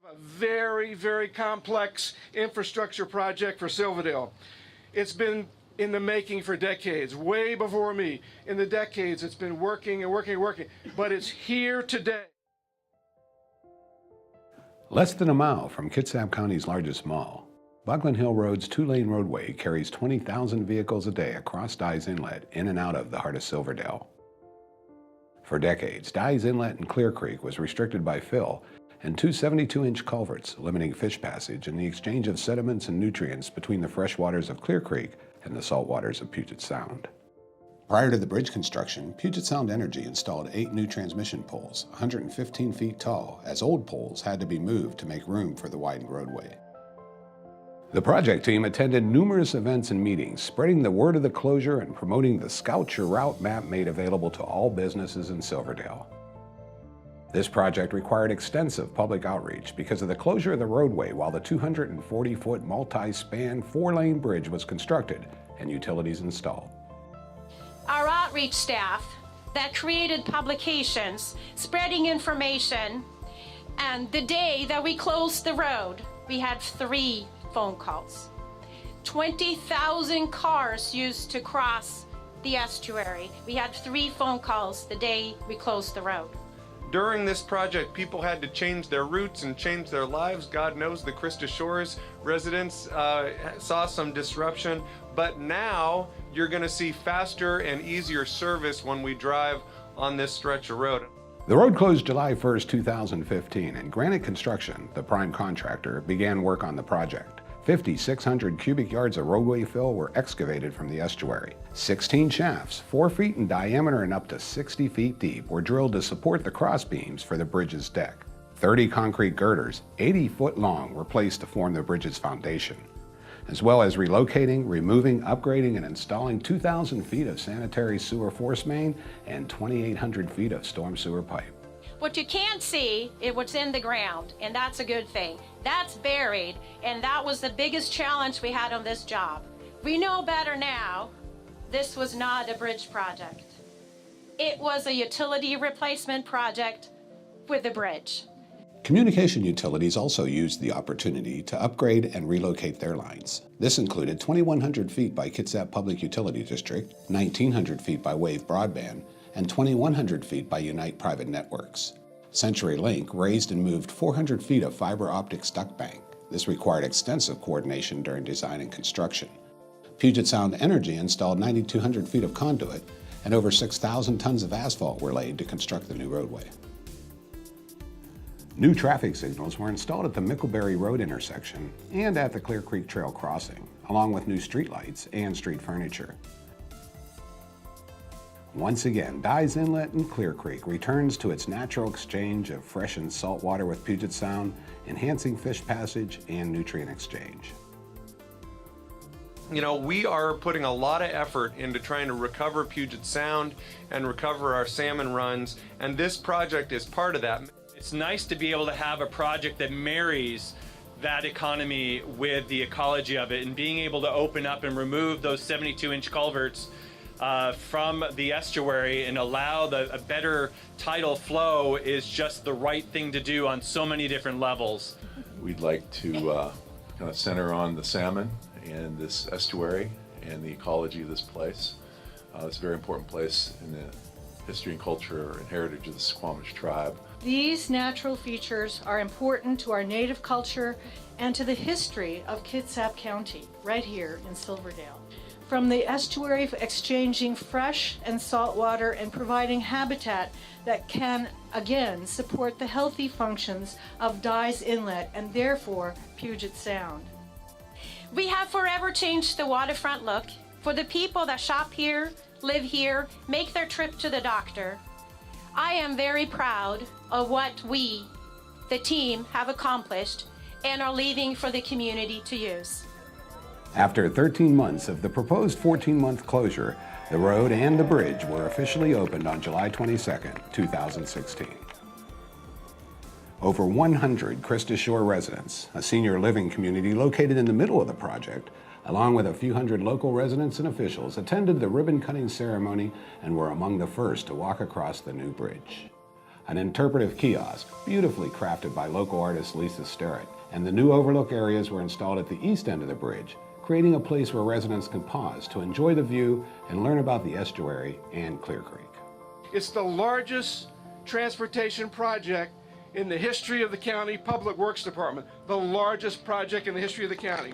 A very, very complex infrastructure project for Silverdale. It's been in the making for decades, way before me. In the decades, it's been working and working and working, but it's here today. Less than a mile from Kitsap County's largest mall, Bucklin Hill Road's two-lane roadway carries 20,000 vehicles a day across Dyes Inlet in and out of the heart of Silverdale. For decades, Dyes Inlet and Clear Creek was restricted by fill and two 72-inch culverts limiting fish passage and the exchange of sediments and nutrients between the freshwaters of Clear Creek and the saltwaters of Puget Sound. Prior to the bridge construction, Puget Sound Energy installed 8 new transmission poles, 115 feet tall, as old poles had to be moved to make room for the widened roadway. The project team attended numerous events and meetings, spreading the word of the closure and promoting the Scout Your Route map made available to all businesses in Silverdale. This project required extensive public outreach because of the closure of the roadway while the 240-foot multi-span 4-lane bridge was constructed and utilities installed. Our outreach staff that created publications, spreading information, and the day that we closed the road, we had 3 phone calls. 20,000 cars used to cross the estuary. We had 3 phone calls the day we closed the road. During this project, people had to change their routes and change their lives. God knows the Christus Shores residents saw some disruption, but now you're going to see faster and easier service when we drive on this stretch of road. The road closed July 1st, 2015, and Granite Construction, the prime contractor, began work on the project. 5,600 cubic yards of roadway fill were excavated from the estuary. 16 shafts, 4 feet in diameter and up to 60 feet deep, were drilled to support the cross beams for the bridge's deck. 30 concrete girders, 80 foot long, were placed to form the bridge's foundation, as well as relocating, removing, upgrading, and installing 2,000 feet of sanitary sewer force main and 2,800 feet of storm sewer pipe. What you can't see is what's in the ground, and that's a good thing. That's buried, and that was the biggest challenge we had on this job. We know better now. This was not a bridge project. It was a utility replacement project with a bridge. Communication utilities also used the opportunity to upgrade and relocate their lines. This included 2,100 feet by Kitsap Public Utility District, 1,900 feet by Wave Broadband, and 2,100 feet by Unite Private Networks. CenturyLink raised and moved 400 feet of fiber optics duct bank. This required extensive coordination during design and construction. Puget Sound Energy installed 9,200 feet of conduit, and over 6,000 tons of asphalt were laid to construct the new roadway. New traffic signals were installed at the Mickleberry Road intersection and at the Clear Creek Trail crossing, along with new streetlights and street furniture. Once again, Dyes Inlet and Clear Creek returns to its natural exchange of fresh and salt water with Puget Sound, enhancing fish passage and nutrient exchange. You know, we are putting a lot of effort into trying to recover Puget Sound and recover our salmon runs, and this project is part of that. It's nice to be able to have a project that marries that economy with the ecology of it, and being able to open up and remove those 72-inch culverts from the estuary and allow a better tidal flow is just the right thing to do on so many different levels. We'd like to kind of center on the salmon and this estuary and the ecology of this place. It's a very important place in the history and culture and heritage of the Squamish tribe. These natural features are important to our native culture and to the history of Kitsap County, right here in Silverdale. From the estuary exchanging fresh and salt water and providing habitat that can, again, support the healthy functions of Dyes Inlet and therefore Puget Sound. We have forever changed the waterfront look for the people that shop here, live here, make their trip to the doctor. I am very proud of what we, the team, have accomplished and are leaving for the community to use. After 13 months of the proposed 14-month closure, the road and the bridge were officially opened on July 22, 2016. Over 100 Christus Shore residents, a senior living community located in the middle of the project, along with a few hundred local residents and officials, attended the ribbon-cutting ceremony and were among the first to walk across the new bridge. an interpretive kiosk beautifully crafted by local artist Lisa Sterrett, and the new overlook areas were installed at the east end of the bridge, creating a place where residents can pause to enjoy the view and learn about the estuary and Clear Creek. It's the largest transportation project in the history of the county public works department, the largest project in the history of the county.